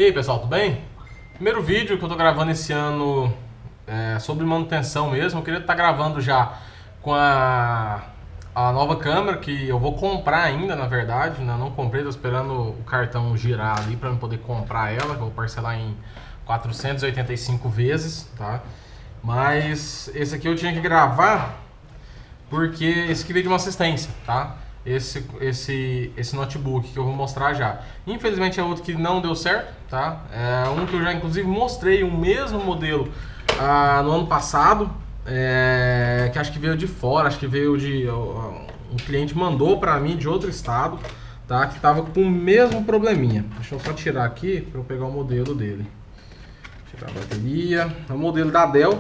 E aí pessoal, tudo bem? Primeiro vídeo que eu tô gravando esse ano é sobre manutenção mesmo. Eu queria estar gravando já com a nova câmera que eu vou comprar ainda, na verdade, né? Não comprei, tô esperando o cartão girar ali para eu poder comprar ela, que eu vou parcelar em 485 vezes, tá? Mas esse aqui eu tinha que gravar porque esse aqui veio de uma assistência, tá? Esse notebook que eu vou mostrar já. Infelizmente é outro que não deu certo, tá? É um que eu já inclusive mostrei o mesmo modelo no ano passado, que acho que veio de fora, acho que veio de... um cliente mandou pra mim de outro estado, tá? Que tava com o mesmo probleminha. Deixa eu só tirar aqui para eu pegar o modelo dele. Tirar a bateria. É o modelo da Dell.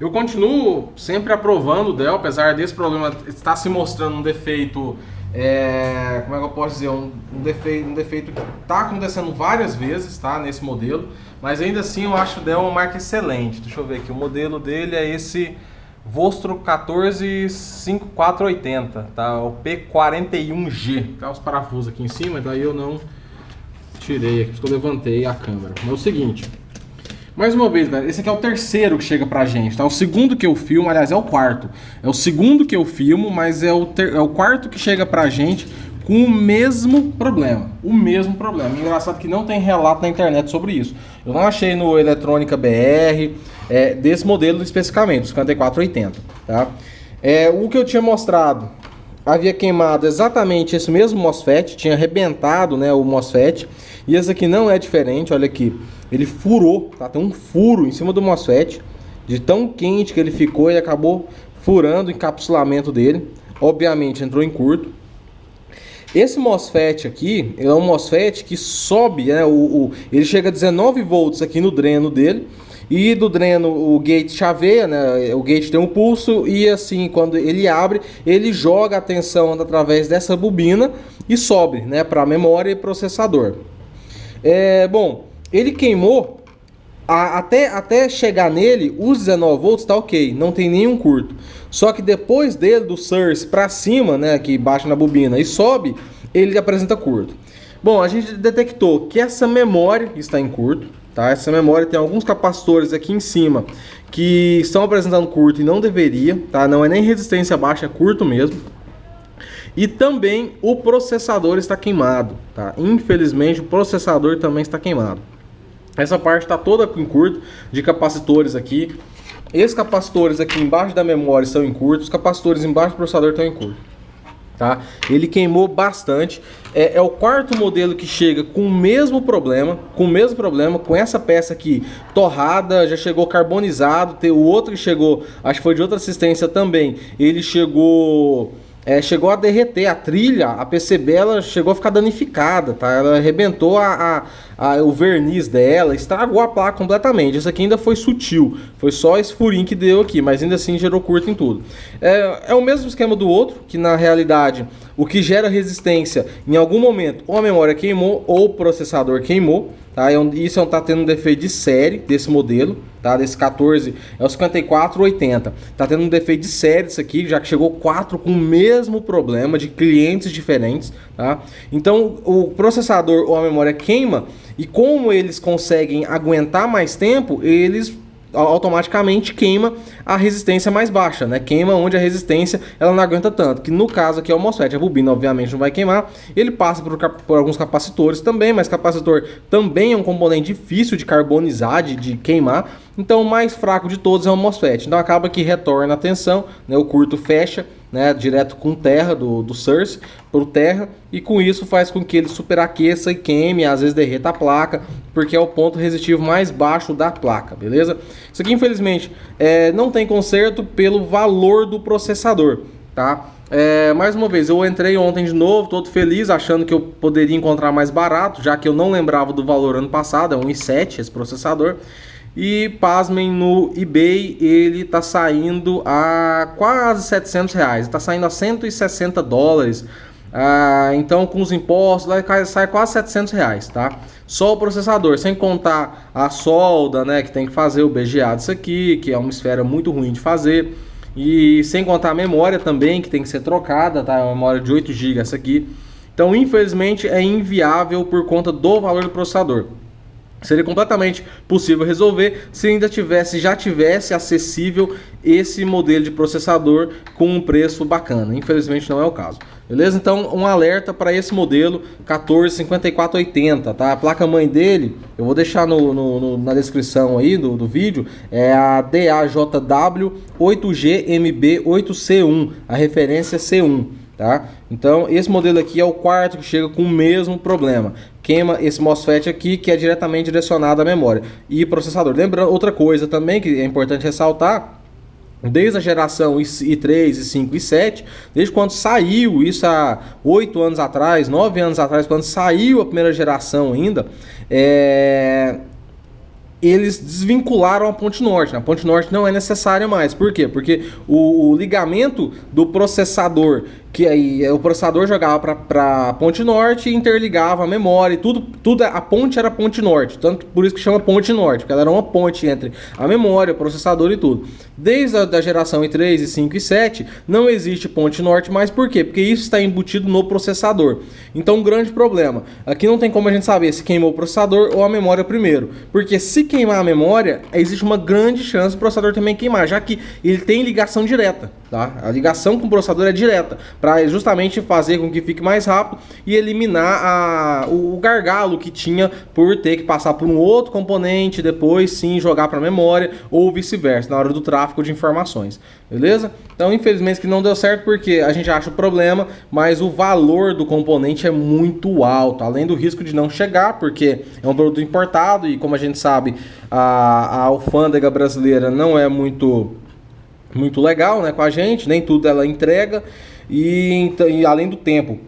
Eu continuo sempre aprovando o Dell, apesar desse problema estar se mostrando um defeito, como é que eu posso dizer, um defeito que está acontecendo várias vezes, tá, nesse modelo, mas ainda assim eu acho o Dell uma marca excelente. Deixa eu ver aqui, o modelo dele é esse Vostro 145480, tá, o P41G, tá os parafusos aqui em cima, daí eu não tirei aqui, porque eu levantei a câmera. Mas é o seguinte... Mais uma vez, galera, esse aqui é o terceiro que chega pra gente, tá? O segundo que eu filmo, aliás, é o quarto. É o segundo que eu filmo, mas é o quarto que chega pra gente com o mesmo problema. O mesmo problema. Engraçado que não tem relato na internet sobre isso. Eu não achei no Eletrônica BR, desse modelo especificamente, o 5480, tá? O que eu tinha mostrado, havia queimado exatamente esse mesmo MOSFET, tinha arrebentado, né, o MOSFET. E esse aqui não é diferente, olha aqui. Ele furou, tá? Tem um furo em cima do MOSFET. De tão quente que ele ficou, ele acabou furando o encapsulamento dele. Obviamente entrou em curto. Esse MOSFET aqui, ele é um MOSFET que sobe, né? Ele chega a 19 volts aqui no dreno dele. E do dreno o gate chaveia, né? O gate tem um pulso e assim, quando ele abre, ele joga a tensão através dessa bobina e sobe, né, para memória e processador. Bom, ele queimou até chegar nele, os 19 volts tá ok, não tem nenhum curto. Só que depois dele, do source para cima, né, que baixa na bobina e sobe, ele apresenta curto. Bom, a gente detectou que essa memória está em curto, tá? Essa memória tem alguns capacitores aqui em cima que estão apresentando curto e não deveria, tá? Não é nem resistência baixa, é curto mesmo. E também o processador está queimado, tá? Infelizmente o processador também está queimado. Essa parte está toda em curto de capacitores aqui. Esses capacitores aqui embaixo da memória estão em curto, os capacitores embaixo do processador estão em curto, tá? Ele queimou bastante. É o quarto modelo que chega com o mesmo problema, com essa peça aqui torrada, já chegou carbonizado. Tem o outro que chegou, acho que foi de outra assistência também, ele chegou a derreter a trilha, a PCB ela chegou a ficar danificada, tá? Ela arrebentou o verniz dela, estragou a placa completamente. Isso aqui ainda foi sutil, foi só esse furinho que deu aqui, mas ainda assim gerou curto em tudo. É o mesmo esquema do outro, que na realidade o que gera resistência em algum momento ou a memória queimou ou o processador queimou, tá? Isso tá tendo um defeito de série desse modelo, tá? Desse 14 é o 5480, tá tendo um defeito de série isso aqui, já que chegou 4 com o mesmo problema de clientes diferentes, tá? Então o processador ou a memória queima e como eles conseguem aguentar mais tempo, eles automaticamente queima a resistência mais baixa, né? Queima onde a resistência ela não aguenta tanto, que no caso aqui é o MOSFET, a bobina obviamente não vai queimar, ele passa por alguns capacitores também, mas capacitor também é um componente difícil de carbonizar, de queimar, então o mais fraco de todos é o MOSFET, então acaba que retorna a tensão, né? O curto fecha, né, direto com terra do source para o terra, e com isso faz com que ele superaqueça e queime, às vezes derreta a placa, porque é o ponto resistivo mais baixo da placa, beleza? Isso aqui infelizmente não tem conserto pelo valor do processador, tá? Mais uma vez, eu entrei ontem de novo, todo feliz, achando que eu poderia encontrar mais barato, já que eu não lembrava do valor ano passado, é um i7 esse processador. E pasmem, no eBay ele tá saindo a quase 700 reais, tá saindo a 160 dólares, então com os impostos sai quase 700 reais, tá? Só o processador, sem contar a solda, né, que tem que fazer o BGA disso aqui, que é uma esfera muito ruim de fazer, e sem contar a memória também, que tem que ser trocada, tá? É uma memória de 8 GB essa aqui. Então infelizmente é inviável por conta do valor do processador. Seria completamente possível resolver se ainda já tivesse acessível esse modelo de processador com um preço bacana. Infelizmente não é o caso. Beleza? Então um alerta para esse modelo 145480, tá? A placa-mãe dele, eu vou deixar na descrição aí do vídeo, é a DAJW 8GMB8C1, a referência C1. Tá? Então esse modelo aqui é o quarto que chega com o mesmo problema. Queima esse MOSFET aqui, que é diretamente direcionado à memória e processador. Lembrando outra coisa também que é importante ressaltar, desde a geração i3, i5 e i7, desde quando saiu isso há 8 anos atrás, 9 anos atrás, quando saiu a primeira geração ainda, eles desvincularam a ponte norte. A ponte norte não é necessária mais. Por quê? Porque o ligamento do processador, que aí o processador jogava para a ponte norte e interligava a memória e tudo, a ponte era a ponte norte, tanto por isso que chama ponte norte, porque ela era uma ponte entre a memória, o processador e tudo. Desde a geração i3, i5 e i7 não existe ponte norte mais. Por quê? Porque isso está embutido no processador. Então um grande problema, aqui não tem como a gente saber se queimou o processador ou a memória primeiro, porque se queimar a memória, existe uma grande chance do processador também queimar, já que ele tem ligação direta, tá? A ligação com o processador é direta, para justamente fazer com que fique mais rápido e eliminar o gargalo que tinha por ter que passar por um outro componente, depois sim jogar para a memória ou vice-versa, na hora do tráfego de informações, beleza? Então infelizmente que não deu certo porque a gente acha o problema, mas o valor do componente é muito alto, além do risco de não chegar, porque é um produto importado e como a gente sabe, a alfândega brasileira não é muito legal, né, com a gente, nem tudo ela entrega e além do tempo,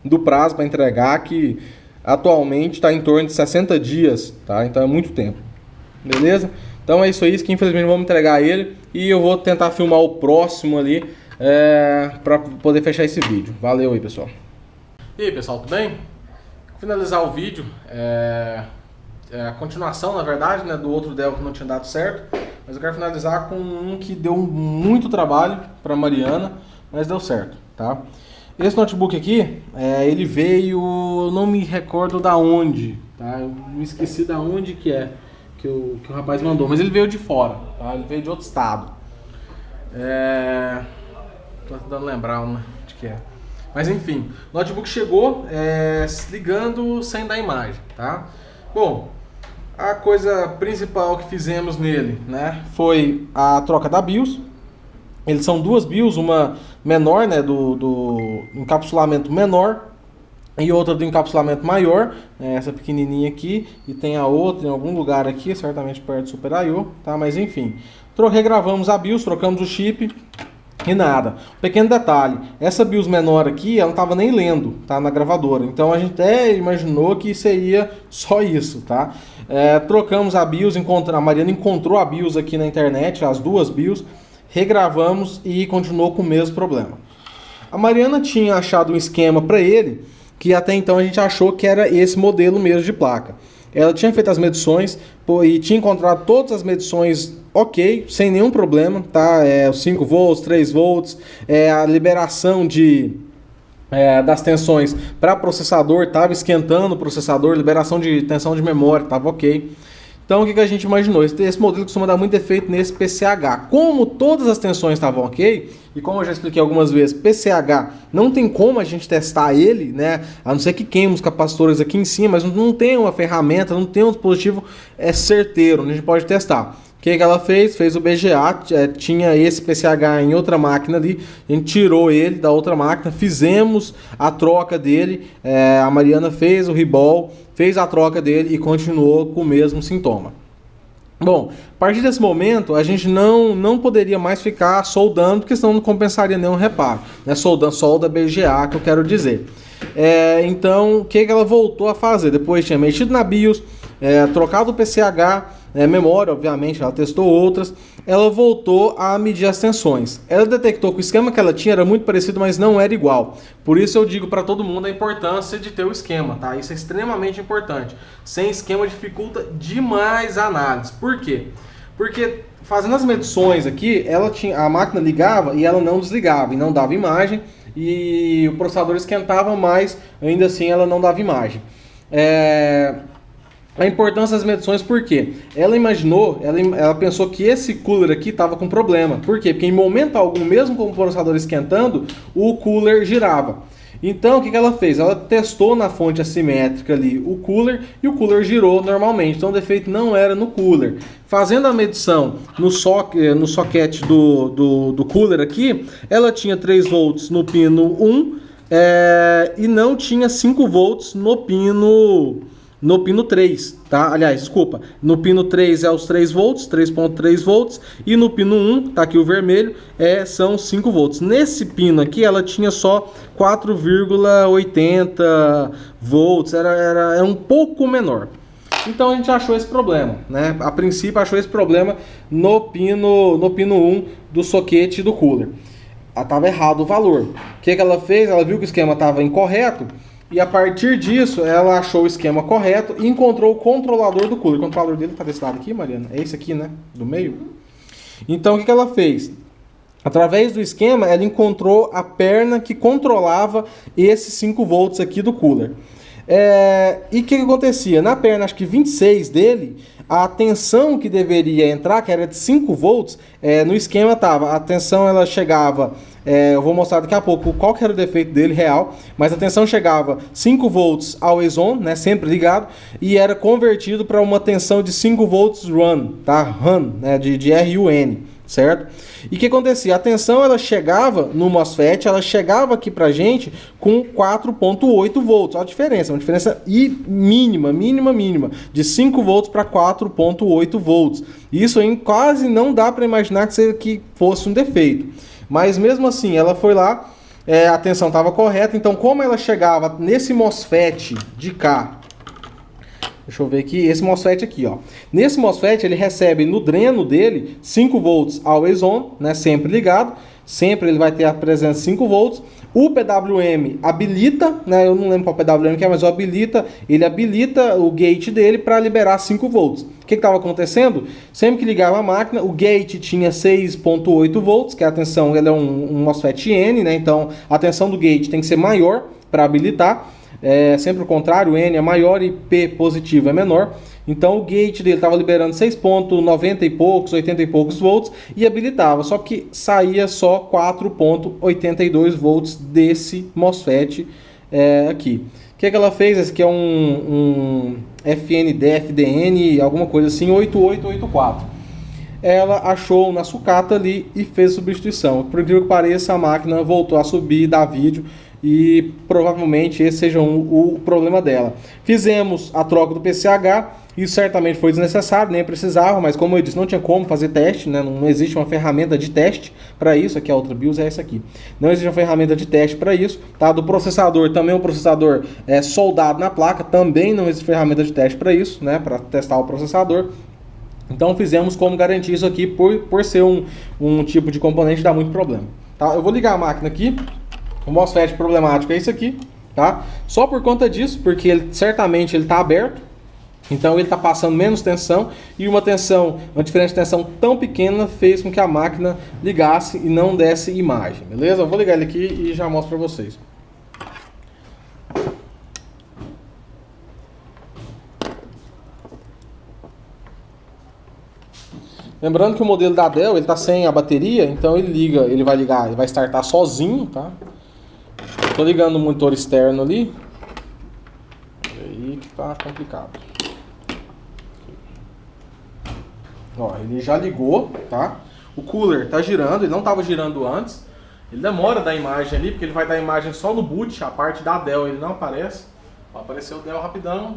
do prazo para entregar, que atualmente está em torno de 60 dias, tá? Então é muito tempo, beleza? Então é isso aí, que infelizmente vamos entregar ele e eu vou tentar filmar o próximo ali para poder fechar esse vídeo. Valeu aí, pessoal. E aí, pessoal, tudo bem? Vou finalizar o vídeo, a continuação, na verdade, né, do outro Dell que não tinha dado certo, mas eu quero finalizar com um que deu muito trabalho para Mariana, mas deu certo, tá? Esse notebook aqui, ele veio, não me recordo da onde, tá? Eu me esqueci da onde que o rapaz mandou, mas ele veio de fora, tá? Ele veio de outro estado. Tô tentando lembrar onde que é. Mas enfim, o notebook chegou ligando sem dar imagem, tá? Bom, a coisa principal que fizemos nele, né, foi a troca da BIOS. Eles são duas BIOS, uma menor, né, do encapsulamento menor e outra do encapsulamento maior, essa pequenininha aqui, e tem a outra em algum lugar aqui, certamente perto do Super I/O, tá? Mas enfim, regravamos a BIOS, trocamos o chip e nada. Pequeno detalhe, essa BIOS menor aqui, ela não estava nem lendo, tá, na gravadora, então a gente até imaginou que seria só isso, tá? Trocamos a BIOS, a Mariana encontrou a BIOS aqui na internet, as duas BIOS, regravamos e continuou com o mesmo problema. A Mariana tinha achado um esquema para ele, que até então a gente achou que era esse modelo mesmo de placa. Ela tinha feito as medições e tinha encontrado todas as medições ok, sem nenhum problema, tá? Os 5 volts, 3 volts, a liberação das tensões para processador, estava esquentando o processador, liberação de tensão de memória, estava ok. Então o que a gente imaginou? Esse modelo costuma dar muito efeito nesse PCH. Como todas as tensões estavam ok, e como eu já expliquei algumas vezes, PCH não tem como a gente testar ele, né? A não ser que queime os capacitores aqui em cima, mas não tem uma ferramenta, não tem um dispositivo certeiro onde a gente pode testar. O que ela fez? Fez o BGA, tinha esse PCH em outra máquina ali, a gente tirou ele da outra máquina, fizemos a troca dele, a Mariana fez o rebol, fez a troca dele e continuou com o mesmo sintoma. Bom, a partir desse momento a gente não poderia mais ficar soldando, porque senão não compensaria nenhum reparo, né? Solda BGA que eu quero dizer. Então o que ela voltou a fazer? Depois tinha mexido na BIOS, trocado o PCH, memória, obviamente, ela testou outras, ela voltou a medir as tensões. Ela detectou que o esquema que ela tinha era muito parecido, mas não era igual. Por isso eu digo para todo mundo a importância de ter o esquema, tá? Isso é extremamente importante. Sem esquema dificulta demais a análise. Por quê? Porque fazendo as medições aqui, a máquina ligava e ela não desligava, e não dava imagem, e o processador esquentava, mas ainda assim ela não dava imagem. A importância das medições, por quê? Ela pensou que esse cooler aqui estava com problema. Por quê? Porque em momento algum, mesmo com o processador esquentando, o cooler girava. Então, o que ela fez? Ela testou na fonte assimétrica ali o cooler e o cooler girou normalmente. Então, o defeito não era no cooler. Fazendo a medição no socket do cooler aqui, ela tinha 3 volts no pino 1 e não tinha 5 volts no pino 3, tá? Aliás, desculpa, no pino 3 é os 3 volts, 3.3 volts, e no pino 1, tá aqui o vermelho, são 5 volts. Nesse pino aqui, ela tinha só 4,80 volts, era um pouco menor. Então a gente achou esse problema, né? A princípio achou esse problema no pino 1 do soquete do cooler. Estava errado o valor. O que ela fez? Ela viu que o esquema estava incorreto, e a partir disso, ela achou o esquema correto e encontrou o controlador do cooler. O controlador dele está desse lado aqui, Mariana? É esse aqui, né? Do meio. Então, o que ela fez? Através do esquema, ela encontrou a perna que controlava esses 5 volts aqui do cooler. E o que acontecia? Na perna, acho que 26 dele, a tensão que deveria entrar, que era de 5 volts, no esquema estava. A tensão ela chegava... eu vou mostrar daqui a pouco qual que era o defeito dele real, mas a tensão chegava 5 volts always on, né, sempre ligado, e era convertido para uma tensão de 5 volts run, tá? Run, né, de RUN, certo? E o que acontecia? A tensão ela chegava no MOSFET, ela chegava aqui pra gente com 4.8 volts. Olha a diferença, uma diferença mínima, de 5 volts para 4.8 volts. Isso aí quase não dá para imaginar que fosse um defeito. Mas mesmo assim, ela foi lá, a tensão estava correta, então como ela chegava nesse MOSFET de cá, deixa eu ver aqui, esse MOSFET aqui, ó. Nesse MOSFET ele recebe no dreno dele 5 volts always on, né, sempre ligado, sempre ele vai ter a presença de 5 volts. O PWM habilita, né, eu não lembro qual PWM que é, mas ele habilita o gate dele para liberar 5 volts. O que estava acontecendo? Sempre que ligava a máquina, o gate tinha 6.8 volts, que a tensão ele é um MOSFET N, né, então a tensão do gate tem que ser maior para habilitar. Sempre o contrário, N é maior e P positivo é menor. Então o gate dele estava liberando 6.90 e poucos, 80 e poucos volts e habilitava, só que saía só 4.82 volts desse MOSFET aqui. O que ela fez? Esse aqui é um FDN, alguma coisa assim, 8884. Ela achou na sucata ali e fez substituição. Por incrível que pareça, a máquina voltou a subir e dar vídeo. E provavelmente esse seja o problema dela. Fizemos a troca do PCH. Isso certamente foi desnecessário, nem precisava, mas como eu disse, não tinha como fazer teste, né? Não existe uma ferramenta de teste para isso. Aqui a outra BIOS é essa aqui. Não existe uma ferramenta de teste para isso, tá? Do processador, também um processador soldado na placa, também não existe ferramenta de teste para isso, né? Para testar o processador. Então fizemos como garantir isso aqui, por ser um tipo de componente, dá muito problema, tá? Eu vou ligar a máquina aqui. O MOSFET problemático é isso aqui, tá? Só por conta disso, porque certamente ele está aberto, então ele está passando menos tensão, e uma diferença de tensão tão pequena fez com que a máquina ligasse e não desse imagem, beleza? Eu vou ligar ele aqui e já mostro para vocês. Lembrando que o modelo da Dell, ele está sem a bateria, então ele vai startar sozinho, tá? Tô ligando o monitor externo ali. Aí que tá complicado. Ó, ele já ligou, tá? O cooler tá girando, ele não tava girando antes. Ele demora a dar imagem ali, porque ele vai dar imagem só no boot, a parte da Dell ele não aparece. Ó, apareceu o Dell rapidão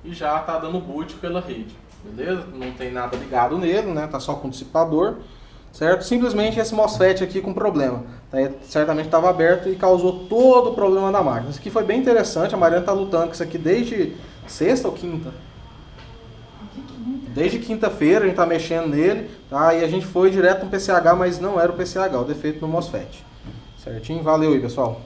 e já tá dando boot pela rede, beleza? Não tem nada ligado nele, né? Tá só com o dissipador. Certo? Simplesmente esse MOSFET aqui com problema. Certamente estava aberto e causou todo o problema da máquina. Isso aqui foi bem interessante. A Mariana está lutando com isso aqui desde sexta ou quinta? Desde quinta-feira a gente está mexendo nele, tá? E a gente foi direto no PCH, mas não era o PCH, o defeito no MOSFET. Certinho? Valeu aí, pessoal.